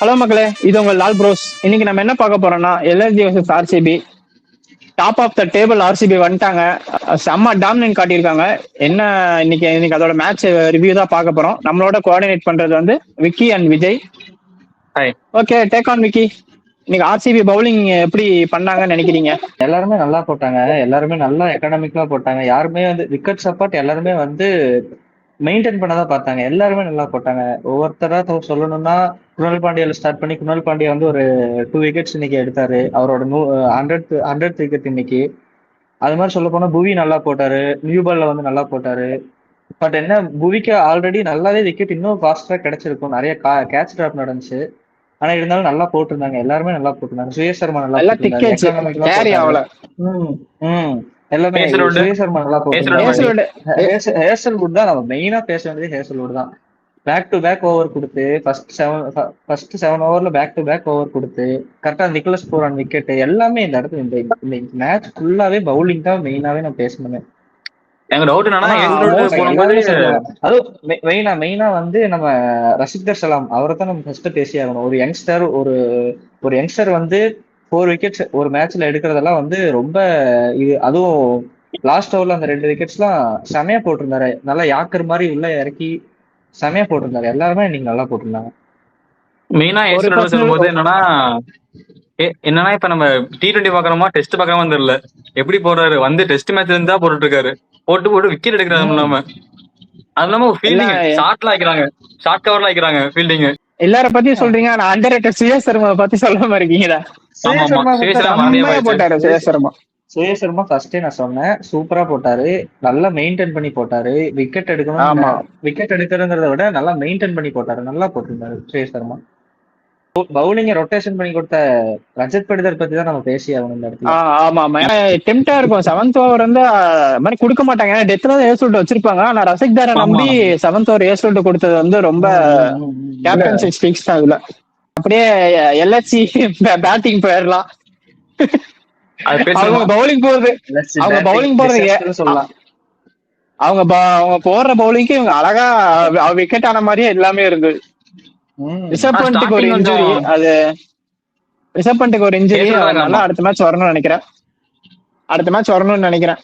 Hello மக்களே, இது உங்க லால் ப்ரோஸ். இன்னைக்கு நம்ம என்ன பார்க்க போறோம்னா LSG vs RCB. Top of the table RCB வந்துட்டாங்க. செம்ம டாமினன்ட் காட்டியிருக்காங்க. என்ன இன்னைக்கு அதோட மேட்ச் ரிவ்யூ தான் பார்க்க போறோம். நம்மளோட கோஆர்டினேட் பண்றது வந்து Vicky and Vijay. Hi. Okay, take on Vicky. இன்னைக்கு ஆர்சிபி பவுலிங் எப்படி பண்ணாங்கன்னு நினைக்கிறீங்க? எல்லாருமே நல்லா போட்டாங்க. எல்லாருமே நல்லா எக்கனாமிக்கலா போட்டாங்க. யாருமே வந்து விக்கெட் சப்போர்ட் எல்லாருமே வந்து மெயின்டைன் பண்ணதான் பார்த்தாங்க. எல்லாருமே நல்லா போட்டாங்க. ஒவ்வொருத்தரா சொல்லணும்னா குணால் பாண்டியால ஸ்டார்ட் பண்ணி குணால் பாண்டியா வந்து ஒரு 2 விக்கெட்ஸ் இன்னைக்கு எடுத்தாரு. அவரோட 100th விக்கெட் இன்னைக்கு. அது மாதிரி சொல்ல போனா புவி நல்லா போட்டாரு. நியூ பால்ல வந்து நல்லா போட்டாரு. பட் என்ன, புவிக்கு ஆல்ரெடி நல்லாவே விக்கெட் இன்னும் ஃபாஸ்டா கிடைச்சிருக்கும். நிறைய கேட்ச் டிராப் நடந்துச்சு. ஆனா இருந்தாலும் நல்லா போட்டிருந்தாங்க. எல்லாருமே நல்லா போட்டிருந்தாங்க. சுயேஷ் சர்மா நல்லா போட்டிருந்தாரு. எல்லாமே சுயேஷ் சர்மா நல்லா போட்டிருந்தாரு. ஹேசல்வுட் தான் நம்ம மெயினா பேச வேண்டியது. ஹேசல்வுட் தான் பேக் டு பேக் ஓவர் கொடுத்து ஃபர்ஸ்ட் 7 ஓவர்ல பேக் டு பேக் ஓவர் கொடுத்து கரெக்டா நிக்கலஸ் போரான் விக்கெட் எல்லாமே இந்த இடத்துல இந்த மேட்ச் ஃபுல்லாவே பவுலிங் தான் மெயினாவே நான் பேசணுமே. அதுவும் மெயினா வந்து நம்ம ரஷித் சலாம் அவரை தான் நம்ம ஃபர்ஸ்ட் பேசி ஆகணும். ஒரு யங்ஸ்டர் வந்து 4 விக்கெட்ஸ் ஒரு மேட்ச்ல எடுக்கிறதெல்லாம் வந்து ரொம்ப இது. அதுவும் லாஸ்ட் ஓவர்ல அந்த 2 விக்கெட்ஸ்லாம் செமையா போட்டிருந்தாரு. நல்லா யாக்கர் மாதிரி உள்ள இறக்கி செமையா போட்டிருந்தாரு. எல்லாருமே இன்னைக்கு நல்லா போட்டிருந்தாங்க. மெயினா சொல்லும்போது என்னன்னா இப்ப நம்ம T20 பாக்குறோமா டெஸ்ட் பாக்காம தெரியல. எப்படி போடுறாரு வந்து டெஸ்ட் மேட்ச் இருந்தா போட்டுட்டு இருக்காரு. போட்டு விக்கெட் எடுக்கிறது இல்லாம அது இல்லாம ஃபீல்டிங் ஷார்ட்ல ஆக்கிறாங்க. ஷார்ட் கவர்ல ஆக்கிறாங்க ஃபீல்டிங். எல்லார பத்தி சொல்றீங்க. நான் அண்டர் ரேட்டட் சுயேஷ் சர்மா பத்தி சொல்லாம இருக்கீங்களா? போட்டாரு சுயேஷ் சர்மா. சுயேஷ் சர்மா ஃபர்ஸ்டே நான் சொன்னேன், சூப்பரா போட்டாரு. நல்லா மெயின்டைன் பண்ணி போட்டாரு. விக்கெட் எடுக்கணும், விக்கெட் எடுக்கிறத விட நல்லா மெயின்டைன் பண்ணி போட்டாரு. நல்லா போட்டிருந்தாரு சுயேஷ் சர்மா. பவுலிங்க ரொட்டேஷன் பண்ணி கொடுத்த ரஜத் படிதர் பத்தி தான் நம்ம பேசி ஆகணும் இந்த இடத்துல. ஆமா ஆமா, ஏன்னா டெம்டா இருக்கும். 7th ஓவர் வந்து மாதிரி கொடுக்க மாட்டாங்க. ஏன்னா டெத்ல ஏர் சொல்லிட்டு வச்சிருப்பாங்க. ஆனா ரசிக் தாரை நம்பி 7th ஓவர் ஏர் சொல்லிட்டு கொடுத்தது வந்து ரொம்ப கேப்டன்சி ஸ்பீக்ஸ் தான். இதுல அப்படியே எல்எஸ்சி பேட்டிங் போயிடலாம். அவங்க பவுலிங் போறது சொல்லலாம். அவங்க போடுற பவுலிங்க்கு இவங்க அழகா விக்கெட் ஆன மாதிரியே எல்லாமே இருந்தது. ரிஷப் பண்ட்டுக்கு ஒரு இன்ஜுரி, அது ரிஷப் பண்ட்டுக்கு ஒரு இன்ஜுரி. அதனால அடுத்த மேட்ச் வரணும்னு நினைக்கிறேன்.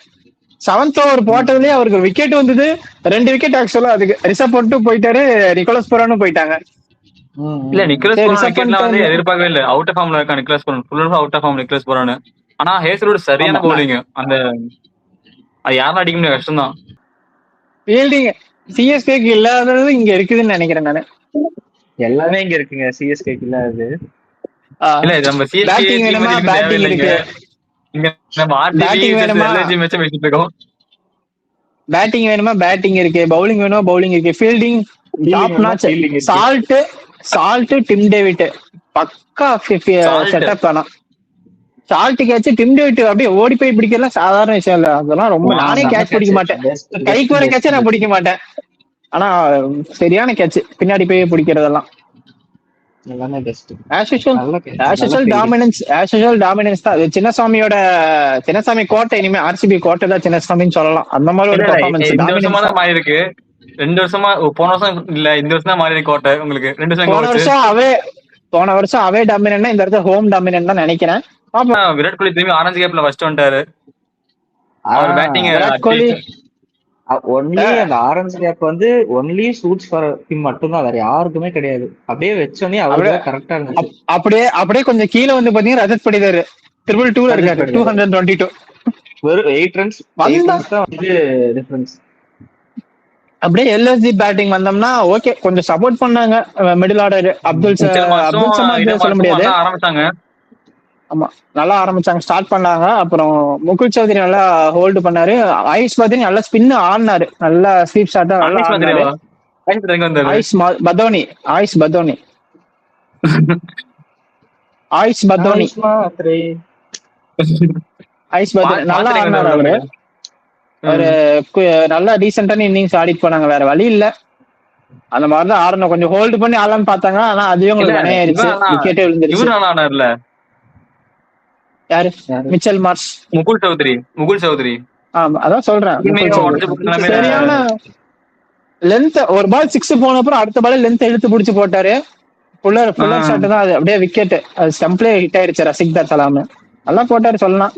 7th ஓவர் போட்டதுலயே அவருக்கு விக்கெட் வந்தது. 2 விக்கெட் ஆக்சுவலா. அதுக்கு ரிஷப் பண்ட்டும் போயிட்டாரு, நிக்கோலஸ் புரானும் போயிட்டாங்க. இல்ல நிக்கோலஸ் புரான் எதிர்பார்க்கவே இல்ல. அவுட் ஆஃப் ஃபார்ம்ல இருக்கா Nicholas Pooran. Full out of form Nicholas Pooran. ஆனா ஹேசல்வுட் சரியான பவுலிங். அந்த அது யாரும் அடிக்க முடியாது, கஷ்டம் தான். ஃபீல்டிங் சிஎஸ்கேக்கு இல்லாதது இங்க இருக்குதுன்னு நினைக்கிறேன் நானு. எல்லாமே இங்க இருக்குங்க, சிஎஸ்கேக்கு இல்லாதது. இல்ல நம்ம பேட்டிங் வேணுமா, பேட்டிங் இருக்கு. இங்க நம்ம பேட்டிங் வேணுமா, மேட்ச் பேசிட்டு இருக்கோம். பேட்டிங் வேணுமா, பேட்டிங் இருக்கு. பவுலிங் வேணுமா, பவுலிங் இருக்கு. Fielding top notch. Salt Tim David பக்கா செட்டப் பண்ணா. சால்ட் கேட்ச் டிம் டேவிட் அப்படியே ஓடி போய் பிடிக்கலாம் சாதாரண விஷயம் இல்ல. அதெல்லாம் ரொம்ப, நானே கேட்ச் பிடிக்க மாட்டேன். கைக்கு வர கேட்ச நான் பிடிக்க மாட்டேன். ஆனா சரியான கேட்ச் பின்னாடி போய் பிடிக்கிறதெல்லாம் எல்லாமே பெஸ்ட். டாமினன்ஸ் தான். சின்னசாமி கோட்டை. இனிமே ஆர்சிபி கோட்டை தான் சின்னசாமின்னு சொல்லலாம். அந்த மாதிரி ஒரு பெர்ஃபார்மன்ஸ். இந்த வருஷமா தான் மாறி இருக்கு. 2 வருஷமா, போன வருஷம் இல்ல, இந்த வருஷம் தான் மாறி இருக்கு கோட்டை உங்களுக்கு. 2 வருஷம் போன வருஷம் அவே டாமினன்ட், இந்த வருஷம் ஹோம் டாமினன்ட் தான் நினைக்கிறேன். விராட் கோலி திரும்பி ஆரஞ்சு கேப்ல ஃபர்ஸ்ட் வந்துட்டாரு. அவர் பேட்டிங் விராட் கோலி ஒன்லி அந்த ஆரஞ்சு கேப் வந்து ஒன்லி சூட்ஸ் ஃபார் ஹிம் மட்டும் தான், வேற யாருக்குமே கிடையாது. அப்படியே வச்சோனே அவரே கரெக்டா இருந்துச்சு. அப்படியே கொஞ்சம் கீழே வந்து பாத்தீங்கன்னா ரஜத் படிதார் 222 இருக்காரு. 222 வெறும் 8 ரன்ஸ் தான் வந்து டிஃபரன்ஸ். அப்படியே எல்எஸ்ஜி பேட்டிங் வந்தோம்னா ஓகே, கொஞ்சம் சப்போர்ட் பண்ணாங்க மிடில் ஆர்டர். அப்துல் சமாத் சொல்ல முடியாது. ஆரம்பிச்சாங்க. ஆமா, நல்லா ஆரம்பிச்சாங்க, ஸ்டார்ட் பண்ணாங்க. அப்புறம் முகுல் சௌத்ரி நல்லா ஹோல்டு பண்ணாரு. ஆயுஷ் பத்னி நல்லா ஸ்பின் ஆடினாரு. நல்லா ஸ்வீப் ஷாட்டா நல்லா ஆடினாரு. ஆயுஷ் பத்தோனி நல்லா ஆடினாரு. அவரு ஒரு நல்லா டீசென்டான இன்னிங்ஸ் ஆடிட்டு போனாங்க. வேற வழி இல்ல, அந்த மாதிரிதான் ஆடணும். கொஞ்சம் ஹோல்டு பண்ணி ஆடலாம்னு பார்த்தாங்க. ஆனா அதுவே உங்களுக்கு வினையாயிருச்சு, விக்கெட்டே விழுந்துருச்சு. யாரு? Mitchell Marsh, Mukul Choudhary. ஆமா, அதான் சொல்றேன். சரியான லென்த். ஒரு பால் 6 போன அப்புறம் அடுத்த பால் லென்த் இழுத்து பிடிச்சு போட்டாரு. புல்லர் ஷாட் தான் அது, அப்படியே விக்கெட், அது ஸ்டம்ப்லயே ஹிட் ஆயிருச்சு. ரசிக் தார் சலாம் நல்லா போட்டாரு சொல்லலாம்.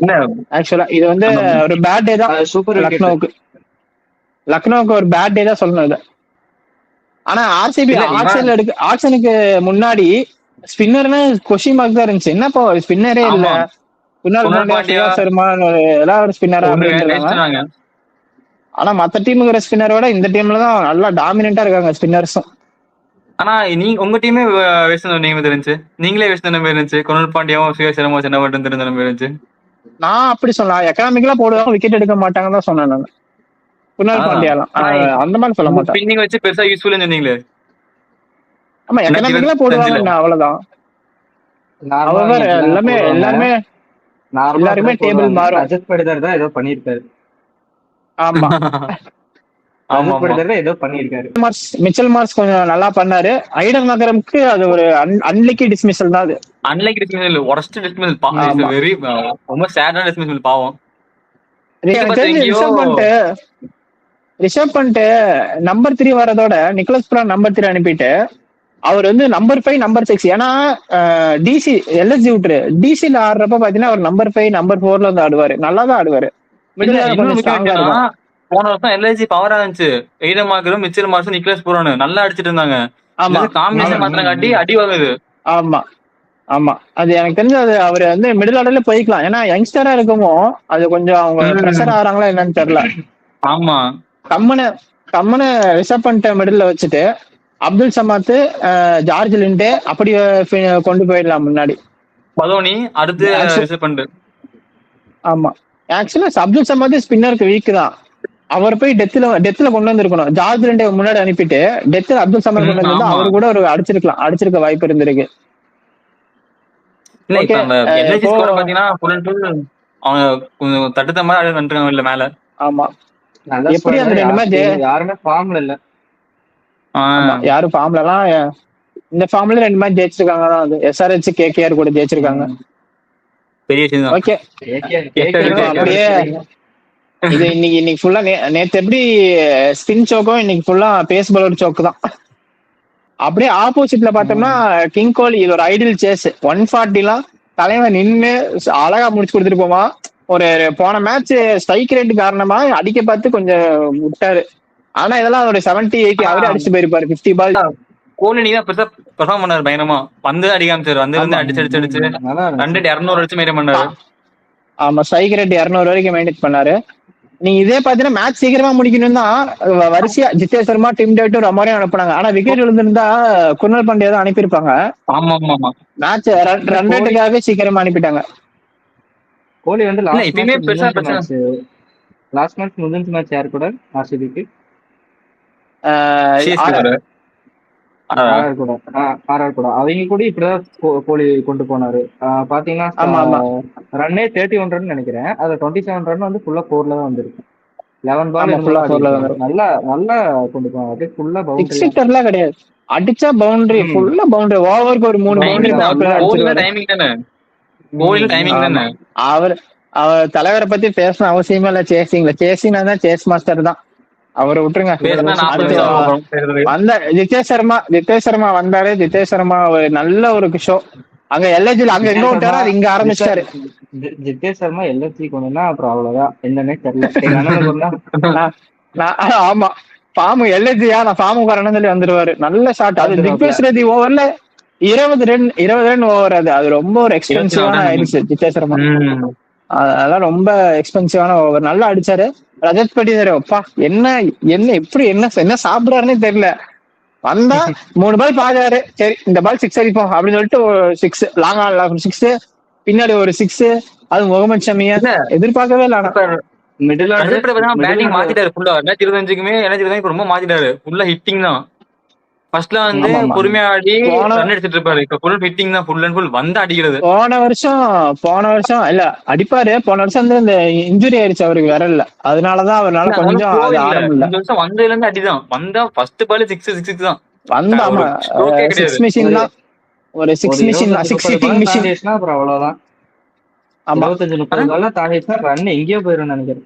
ஆக்சுவலா இது வந்து ஒரு பேட் டே தான் சூப்பர் லக்னோவுக்கு ஒரு பேட் டே தான் சொல்லணும் இது. ஆனா ஆர்சிபி ஆக்ஷனுக்கு முன்னாடி ஸ்பின்னர்னு கொஸ்டின் மார்க் தான் இருந்துச்சு. என்னப்பா ஸ்பின்னரே இல்ல, குணால் பாண்டியா சர்மா எல்லாம் ஒரு ஸ்பின்னரா அப்படின்னு. ஆனா மத்த டீமுங்கிற ஸ்பின்னரோட இந்த டீம்ல தான் நல்லா டாமினண்டா இருக்காங்க ஸ்பின்னர்ஸும். ஆனா நீங்க உங்க டீமே வேஸ்ட் நீங்க தெரிஞ்சு, நீங்களே வேஸ்ட் மாதிரி இருந்துச்சு. குணால் பாண்டியாவும் சுய சர்மா என்ன பண்றது தெரிஞ்ச மாதிரி இருந்துச்சு. நான் அப்படி சொல்லலாம், எக்கனாமிக்கலா போடுவாங்க, விக்கெட் எடுக்க மாட்டாங்கன்னு தான் சொன்னேன் நான். குணால் பாண்டியாலாம் அந்த மாதிரி சொல்ல மாட்டேன். ஸ்பின்னிங் வச்சு பெருசா யூஸ்ஃபுல் சொன்னீங்களே. ஆமா, எக்கனாமிக்கலா போடுவாங்க அவ்வளவுதான். எல்லாருமே டேபிள் மாறும். அஜித் படுதர் தான் ஏதோ பண்ணிருக்காரு. ஆமா ஏதோ பண்ணிருக்காரு. மிச்சல் மார்ஸ் கொஞ்சம் நல்லா பண்ணாரு. ஐடன் நகரம்க்கு அது ஒரு அன்லக்கி டிஸ்மிசல் தான். அது unlucky dismissal, worst dismissal, very ரொம்ப சேடான டிஸ்மிசல் பாவம். ரிஷப் பண்ணிட்டு நம்பர் 3 வரதோட நிக்கோலஸ் புரான் நம்பர் 3 அனுப்பிட்டு அவர் வந்து நம்பர் 5 நம்பர் 6, ஏன்னா டிசி எல்எஸ்ஜி விட்டுரு, டிசில ஆடுறப்ப பாத்தீங்கன்னா அவர் நம்பர் 5 நம்பர் 4 வந்து ஆடுவாரு, நல்லாதான் ஆடுவாரு. போன வருஷம் எல்ஐசி பவரா இருந்துச்சு. எய்டன் மார்க்கரும் மிச்சல் மார்ஸும் நிக்கோலஸ் புரான் நல்லா அடிச்சிட்டு இருந்தாங்க. காம்பினேஷன் மாத்திரம் காட்டி அடி வாங்குது. ஆமா ஆமா, அது எனக்கு தெரிஞ்சு அது அவர் வந்து மிடில் ஆர்டர்ல போய்க்கலாம். ஏன்னா யங்ஸ்டரா இருக்கமோ அது கொஞ்சம் அவங்க ப்ரெஷர் ஆகிறாங்களா என்னன்னு தெரியல. ஆமா, கம்மனு ரிஷப் பண்ணிட்ட மிடில் வச்சுட்டு அப்துல் சமாத், ஜார்ஜ் லிண்டே அப்படி கொண்டு போயிடலாம் முன்னாடி. பதோனி அடுத்து ரிஷப் பண்ணிட்டு. ஆமா, ஆக்சுவலா அப்துல் சமாத் ஸ்பின்னருக்கு வீக் தான். அவர் போய் டெத்ல கொண்டு வந்திருக்கணும். ஜார்ஜ் லிண்டே முன்னாடி அனுப்பிட்டு டெத்ல அப்துல் சமாத் கொண்டு வந்து அவரு கூட ஒரு அடிச்சிருக்க வாய்ப்பு இருந்திருக்கு. தட்டுத்த மாதிரி மேல. ஆமா, எப்படி அந்த 2 மேட்ச் யாருமே ஃபார்ம்ல இல்ல. யாரும் ஃபார்ம்லலாம் இந்த ஃபார்ம்ல 2 மேட்ச் ஜெயிச்சிருக்காங்க தான். அது எஸ்ஆர்ஹெச் கேகேஆர் கூட ஜெயிச்சிருக்காங்க. ஓகே, அப்படியே இது இன்னைக்கு ஃபுல்லா நேத்து எப்படி ஸ்பின் சோக்கும் இன்னைக்கு ஃபுல்லா பேஸ் பவுலர் சோக்கு தான். அப்படியே ஆப்போசிட்ல பார்த்தோம்னா கிங் கோலி இது ஒரு ஐடியல் சேஸ் 140 தலைவன் நின்று அழகா முடிச்சு கொடுத்துட்டு போமா. ஒரு போன மேட்ச் ஸ்ட்ரைக் ரேட் காரணமா அடிக்க பார்த்து கொஞ்சம் விட்டாரு. ஆனா இதெல்லாம் அவருடைய 70-80 அவரே அடிச்சு போயிருப்பாரு. 50 பால் கோலி நீ தான் பெருசா பெர்ஃபார்ம் பண்ணாரு. பயங்கரமா வந்து அடிக்காம வந்து அடிச்சு 200 அடிச்சு மெயின்டைன் பண்ணாரு. ஆமா, ஸ்ட்ரைக் ரேட் 200 வரைக்கும் மெயின்டைன் பண்ணாரு. நீங்க இதே பாத்தீங்கன்னா மேட்ச் சீக்கிரமா முடிக்கணும் தான் வரிசையா ஜித்தேஷ் சர்மா, டிம் டேவிட், ரமோரையும் அனுப்புனாங்க. ஆனா விக்கெட் விழுந்திருந்தா குணால் பாண்டியா தான் அனுப்பியிருப்பாங்க. மேட்ச் ரன் ரேட்டுக்காகவே சீக்கிரமா அனுப்பிட்டாங்க. கோலி வந்து லாஸ்ட் மேட்ச் முதல் மேட்ச் யார் கூட ஆர்சிபிக்கு ஆர்ஆர் கூட அவங்க கூட இப்படிதான் கோலி கொண்டு போனாரு. பாத்தீங்கன்னா ரன்னே 31 ரன் நினைக்கிறேன். அது 27 ரன் வந்து ஃபுல்லா 4ல தான் வந்திருக்கு. 11 பால் நல்லா நல்லா கொண்டு போனாரு. ஃபுல்லா பவுண்டரி கிடையாது, அடிச்சா பவுண்டரி ஃபுல்லா பவுண்டரி. ஓவருக்கு ஒரு 3 பவுண்டரி. அவர் தலைவரை பத்தி பேசணும் அவசியமே இல்ல. சேசிங்னா தான் சேஸ் மாஸ்டர் தான், அவரை விட்டுருங்க. ஜித்தேஷ் சர்மா வந்தாரு. ஜித்தேஷ் சர்மா ஒரு நல்ல ஒரு ஷோ. அங்க எல்ஐஜில அங்க எங்க விட்டாரோ அது இங்க ஆரம்பிச்சிட்டாரு. ஜித்தேஷ் சர்மா எல்ஐஜி கொண்டுனா அப்புறம் அவ்வளவுதான், என்னன்னே தெரியல. ஆமா, ஃபார்ம் எல்ஐஜியா நான் ஃபார்முக்கு வரணும்னு சொல்லி வந்துருவாரு. நல்ல ஷாட். அது திக்வேஷ் ரெட்டி ஓவர்ல 20 ரன் ஓவர். அது ரொம்ப ஒரு எக்ஸ்பென்சிவான ஆயிடுச்சு ஜித்தேஷ் சர்மா. அதெல்லாம் ரொம்ப எக்ஸ்பென்சிவான ஓவர். நல்லா அடிச்சாரு. ரஜத் பட்டிதார் அப்பா என்ன எப்படி என்ன சாப்பிடுறாருன்னே தெரியல. வந்தா 3 பால் பாதாரு, சரி இந்த பால் 6 அடிப்போம் அப்படின்னு சொல்லிட்டு 6 லாங் 6, பின்னாடி ஒரு 6. அது முகமது ஷமியா எதிர்பார்க்கவே இல்லை. பேட்டிங் மாத்திட்டாரு ஃபுல்லா. 2025க்குமே ரொம்ப மாத்திட்டாரு. ஃபுல்லா ஹிட்டிங் தான். ஃபர்ஸ்ட்ல வந்து பொறுமையா ஆடி ரன் எடுத்துட்டு இருப்பாரு. இப்ப ஃபுல் ஹிட்டிங் தான், ஃபுல் அண்ட் ஃபுல் வந்து அடிக்கிறது. போன வருஷம் இல்ல அடிப்பாரு. போன வருஷம் வந்து இந்த இன்ஜுரி ஆயிடுச்சு அவருக்கு விரல்ல. அதனாலதான் அவரால் கொஞ்சம் ஆரம்பில்ல. இந்த வருஷம் வந்ததுல இருந்து அடிதான். வந்தா ஃபர்ஸ்ட் பால் 6 தான் வந்தா. ஆமா, 6 மிஷின் தான். ஒரு 6 மிஷின் 6 ஹிட்டிங் மிஷின். அப்புறம் அவ்வளவுதான். 25-30 பால்ல தாண்டிச்சுனா ரன் எங்கேயோ போயிரும் நினைக்கிறேன்.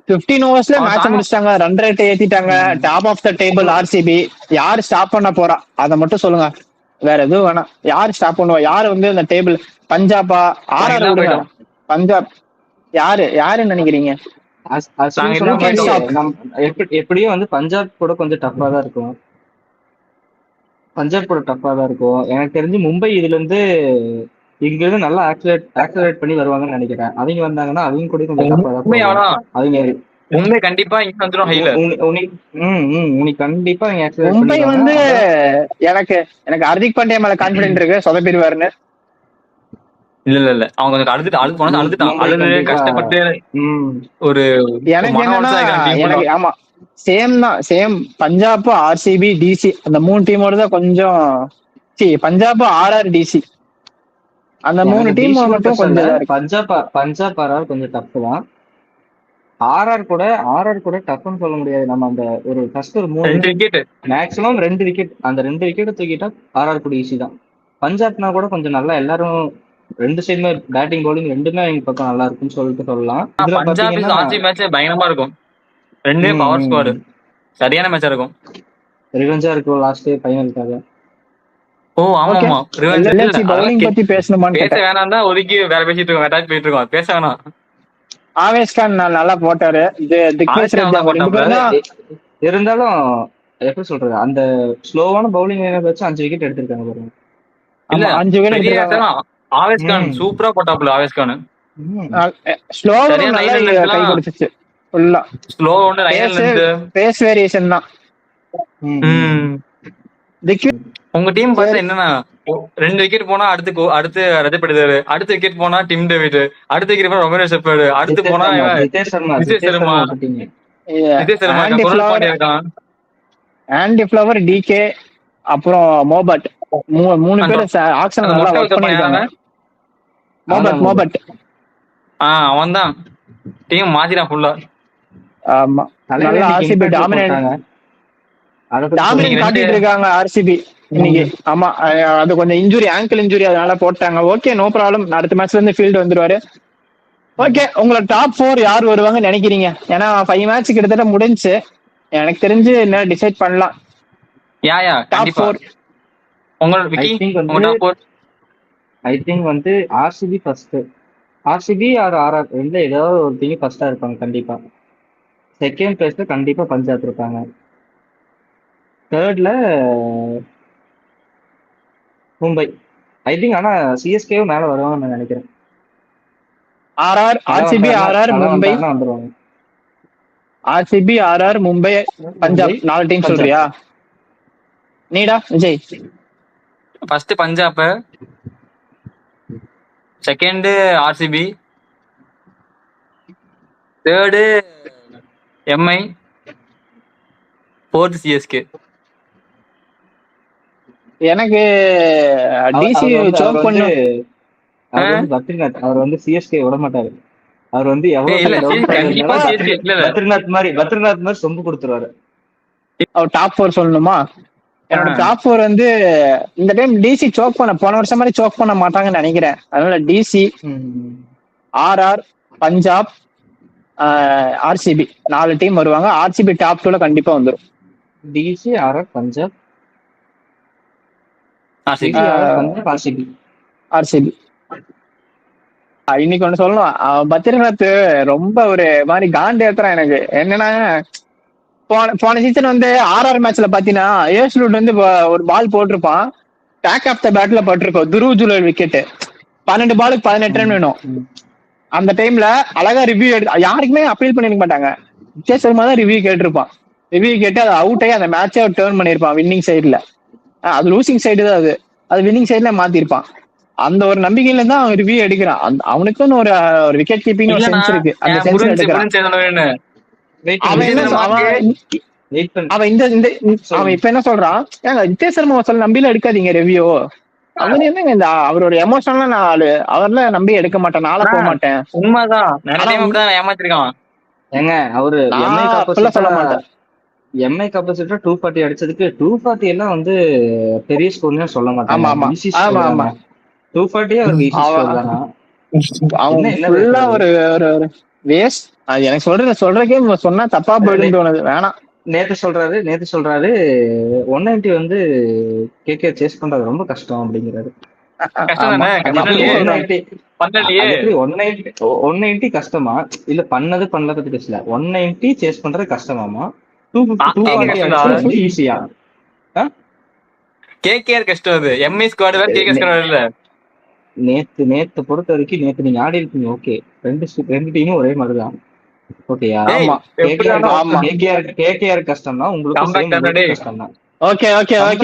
15 ஓவர்ஸ்ல மேட்ச் முடிச்சிட்டாங்க. ரன் ரேட் ஏத்திட்டாங்க. Top of the table RCB. யாரு ஸ்டாப் பண்ண போறா அதை மட்டும் சொல்லுங்க. வேற எதுவும் வேணாம். யாரு ஸ்டாப் பண்ணுவா? யாரு வந்து அந்த டேபிள் பஞ்சாபா ஆர்ஆர் நாங்கெல்லாம் விடுங்க. போயிட்டோம். பஞ்சாப் யாருன்னு நினைக்கிறீங்க? நாங்க அஸ்வின் சொன்ன எல்லாம் மாதிரி போயிட்டோம். எப்படியும் வந்து பஞ்சாப் கூட கொஞ்சம் டஃப்பா தான் இருக்கும். எனக்கு தெரிஞ்சு மும்பை இதுல இருந்து இங்க இருந்து நல்லா ஆக்சலரேட் பண்ணி வருவாங்கன்னு நினைக்கிறேன். அவங்க வந்தாங்கன்னா அவங்க கூட கொஞ்சம் டஃப்பா தான் மும்பை போகும். அவ்வளவுதான். அவங்க மும்பை கண்டிப்பா இங்க வந்துடும் ஹைல. உனக்கு கண்டிப்பா அவங்க ஆக்சலரேட் மும்பை பண்ணிடுவாங்க. வந்து எனக்கு எனக்கு ஹார்திக் பாண்டியா மேல கான்பிடென்ட் இருக்கு, சொதப்பிடுவாருன்னு. இல்ல அவங்க கொஞ்சம் அழுதுட்டான். மும்பை அழுது கண்டிப்பா. கஷ்டப்பட்டு ஒரு எனக்கு மன என்னன்னா உளைச்சல் டீம் எனக்கு ஃபுல்லா. ஆமா சேம் பஞ்சாப் ஆர்சிபி டிசி அந்த 3 டீமோட தான் கொஞ்சம் பஞ்சாப் ஆர்ஆர் டிசி அந்த 3 டீம் மட்டும் கொஞ்சம் இதா இருக்கு. பஞ்சாப் ஆர்ஆர் கொஞ்சம் டஃப் தான். ஆர்ஆர் கூட டஃப்னு சொல்ல முடியாது. நம்ம அந்த ஒரு ஃபர்ஸ்ட் ஒரு 3 2 விக்கெட் மேக்ஸிமம் 2 விக்கெட், அந்த 2 விக்கெட் தூக்கிட்டா ஆர்ஆர் கூட ஈஸி தான். பஞ்சாப்னா கூட கொஞ்சம் நல்லா எல்லாரும் 2 சைடுமே பேட்டிங் பவுலிங் ரெண்டுமே அவங்க பக்கம் நல்லா இருக்குன்னு சொல்லிட்டு சொல்லலாம். இதுல பஞ்சாப் பாத்தீங்கன்னா ஆர்சி மேட்ச் பயங்கரமா இருக்கும். 2 பவர் ஸ்குவாட், சரியான மேட்சா இருக்கும். ரிவெஞ்சா இருக்கும் லாஸ்ட் ஃபைனலுக்காக. ஓ ஆமாமா, LHC பவுலிங் பத்தி பேசணுமான்னு பேச கேட்டேன். வேணாம் தான் ஒதுக்கி வேற பேசிட்டு இருக்கோம், வேற போயிட்டு இருக்கோம். பேச வேணாம். ஆவேஸ் கான் நல்லா போட்டாரு. இருந்தாலும் எப்படி சொல்றது, அந்த ஸ்லோவான பவுலிங் வச்சு 5 விக்கெட் எடுத்திருக்காங்க பாருங்க. இல்ல 5 விக்கெட் எடுத்திருக்காங்க. ஆவேஸ் கான் சூப்பரா போட்டாப்ல. ஆவேஸ் கான் ஸ்லோவா நல்லா கை கொடுத்துச்சு. ஃபுல்லா ஸ்லோ ஒன்னு லைன்ல இருந்து பேஸ் வேரியேஷன் தான். உங்க டீம் பார்த்தா என்னன்னா 2 விக்கெட் போனா அடுத்து ரஜத் பட்டிதாரு, அடுத்த விக்கெட் போனா டிம் டேவிட், அடுத்த விக்கெட் போனா ரொமேஷ் செப்பர்டு, அடுத்து போனா நிதேஷ் சர்மா இருக்கான், ஆண்டி ஃபிளவர், டிகே, அப்புறம் மோபட். 3 பேர் ஆக்ஷன் நல்லா வர்க் பண்ணிருக்காங்க. மோபட் அவன் தான் டீம் மாத்திரான் ஃபுல்லா. ஆமா, நல்லா ஆர்சிபி டாமினேட் காட்டிட்டு இருக்காங்க ஆர்சிபி இன்னைக்கு. ஆமா, அது கொஞ்சம் இன்ஜுரி, ஆங்கிள் இன்ஜுரி, அதனால போட்டாங்க. Okay, no problem. அடுத்த மேட்ச்ல இருந்து ஃபீல்டு வந்துருவாரு. ஓகே, உங்களோட டாப் 4 யார் வருவாங்கன்னு நினைக்கிறீங்க? ஏன்னா 5 மேட்ச் கிட்டத்தட்ட முடிஞ்சு. எனக்கு தெரிஞ்சு என்ன டிசைட் பண்ணலாம். டாப் 4 ஐ திங்க் வந்து ஆர்சிபி ஃபர்ஸ்ட். ஆர்சிபி ஆர் ரெண்டுல ஏதாவது ஒரு டீம் ஃபர்ஸ்டா இருப்பாங்க கண்டிப்பா. செகண்ட் பிளேஸ்ல கண்டிப்பா பஞ்சாப் இருப்பாங்க. தேர்ட்ல மும்பை. ஐ திங்க் ஆனா சிஎஸ்கேவும் மேல வருவாங்கன்னு நான் நினைக்கிறேன். ஆர்சிபி, ஆர்ஆர், மும்பை வந்துருவாங்க. RCB, RR, Mumbai, Punjab 4 team சொல்றியா? நீடா Vijay? First Punjab, second RCB, third MI, fourth CSK. எனக்கு டிசி சோக் பண்ணு. பத்ரிநாத் அவர் வந்து சிஎஸ்கே விட மாட்டாரு. அவர் வந்து பத்ரிநாத் மாதிரி சொம்பு கொடுத்துருவாரு. அவர் டாப் 4 சொல்லணுமா? என்னோட டாப் 4 வந்து இந்த டைம் டிசி சோக் பண்ண, போன வருஷம் மாதிரி சோக் பண்ண மாட்டாங்கன்னு நினைக்கிறேன். அதனால DC, RR, Punjab, RCB 4 team வருவாங்க. ஆர்சிபி டாப் 2ல கண்டிப்பா வந்துடும். DC, RR, Punjab, RCB. இன்னைக்கு ஒண்ணு சொல்லணும், பத்ரிநாத் ரொம்ப ஒரு மாதிரி காண்டு ஏத்துறான் எனக்கு. என்னன்னா, போன சீசன் வந்து ஆர்ஆர் மேட்ச்ல பாத்தீங்கன்னா ஏஸ்லூட் வந்து ஒரு பால் போட்டிருப்பான், பேக் ஆஃப் த பேட்ல பட்டிருக்கோம், துருவ் ஜுவல் விக்கெட். 12 பாலுக்கு 18 ரன் வேணும். அந்த டைம்ல அழகா ரிவ்யூ யாருக்குமே அப்பீல் பண்ணிருக்க மாட்டாங்க. நிதேஷ் சர்மா தான் ரிவ்யூ கேட்டிருப்பான். ரிவ்யூ கேட்டு அதை அவுட் ஆகி அந்த மேட்சை டேர்ன் பண்ணிருப்பான் வின்னிங் சைட்ல. அது லூசிங் சைடு தான், அது வின்னிங் சைட்ல மாத்திருப்பான். அந்த ஒரு நம்பிக்கையில தான் அவன் ரிவ்யூ எடுக்கிறான். அவனுக்குன்னு ஒரு விக்கெட் கீப்பிங் சென்ஸ் இருக்கு. அந்த சென்ஸ் எடுக்கிறான். அவன் இப்ப என்ன சொல்றான், ஏங்க நிதேஷ் சர்மா சொல்ல நம்பில எடுக்காதீங்க ரிவ்யூ. அவன் என்னங்க இந்த அவரோட எமோஷனல் ஆளு, அவர்ல நம்பி எடுக்க மாட்டேன், நாளை போக மாட்டேன். உண்மைதான், ஏமாத்திருக்கான். ஏங்க அவரு சொல்ல மாட்டேன். எம்ஐ கப்பாசிட்டர் 240 அடிச்சதுக்கு 240 எல்லாம் வந்து பெரிய ஸ்கோர்னு சொல்ல மாட்டாங்க. 240 அவருக்கு ஈஸி ஸ்கோர் தானா? அவன் ஃபுல்லா ஒரு வேஸ்ட். அது எனக்கு சொல்றதுக்கே சொன்னா தப்பா போயிடுன்னு தோணுது. வேணாம், நேத்து சொல்றாரு 190 வந்து கேகே சேஸ் பண்றது ரொம்ப கஷ்டம் அப்படிங்கிறாரு. கஷ்டம் ஆமா தானே, அது கஷ்டம் அப்படியே இல்லையே, சொல்றாங்க. 190 பண்ணலையே. அது எப்படி 190 கஷ்டமா இல்ல பண்ணல பத்தி பேசல. 190 சேஸ் பண்றது கஷ்டமாமா. 240 கஷ்டம் ஆக்சுவலா தான். வந்து ஈஸியா. கேகேஆர் கஷ்டம் அது. எம்ஐ ஸ்குவாட் வேற, கேகே ஸ்குவாட் இல்ல. நேத்து பொறுத்த வரைக்கும் நேத்து நீங்க ஆடி இருக்கீங்க. ஓகே, ரெண்டு டீமும் ஒரே மாதிரிதான். ஓகேயா? ஏய், ஆமா எப்படி ஆமா கேகேஆர் கஷ்டம்னா உங்களுக்கு Comeback சேம் தானே டேய். கஷ்டம் தான். Okay okay okay